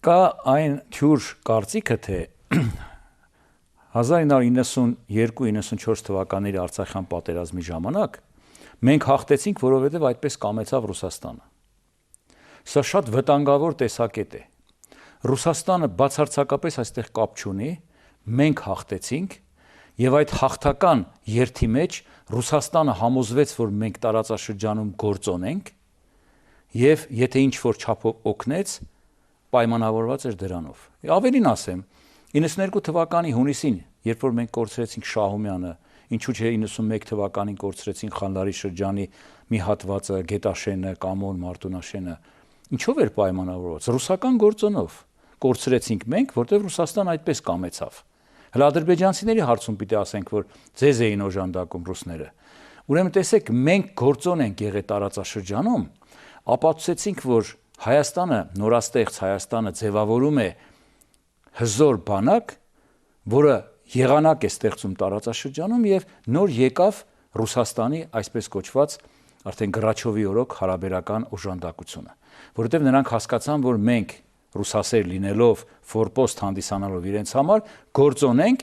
Կա այն թյուր կարծիքը, թե 1992-94 թվականների Արցախյան պատերազմի ժամանակ մենք հաղթեցինք, որովհետև այդպես կամեցավ Ռուսաստանը։ Սա շատ վտանգավոր տեսակետ է։ Ռուսաստանը բացարձակապես այստեղ կապ չունի, մենք հաղթեցինք, եւ այդ հաղթական երթի մեջ Ռուսաստանը համոզվեց, որ մենք տարածաշրջանում գործոնենք, եւ եթե ինչ-որ չափով օգնեց, պայմանավորված էր դրանով։ Ավելին ասեմ, 92 թվականի հունիսին, երբ որ մենք կորցրեցինք Շահումյանը, ինչու՞ չէ 91 թվականին կորցրեցինք Խանլարի շրջանի մի հատվածը, Գետաշենը, Կամոն, Մարտունաշենը, ինչով էր պայմանավորված։ Ռուսական գործոնով կորցրեցինք մենք, որտեղ Ռուսաստան այդպես կամեցավ։ Հələ ադրբեջանցիների հարցում պիտի ասենք, որ ձեզ էին օժանդակում ռուսները։ Ուրեմն տեսեք, մենք գործոն ենք եղել տարածաշրջանում, ապացուցեցինք, որ Հայաստանը, նորաստեղծ Հայաստանը ձևավորում է հզոր բանակ, որը եղանակ է ստեղծում տարածաշրջանում եւ նոր եկավ Ռուսաստանի այսպես կոչված արդեն Գրաչովի օրոք հարաբերական օժանդակությունը, որովհետեւ նրանք հասկացան, որ մենք ռուսասեր լինելով, ֆորպոստ հանդիսանալով իրենց համար գործոն ենք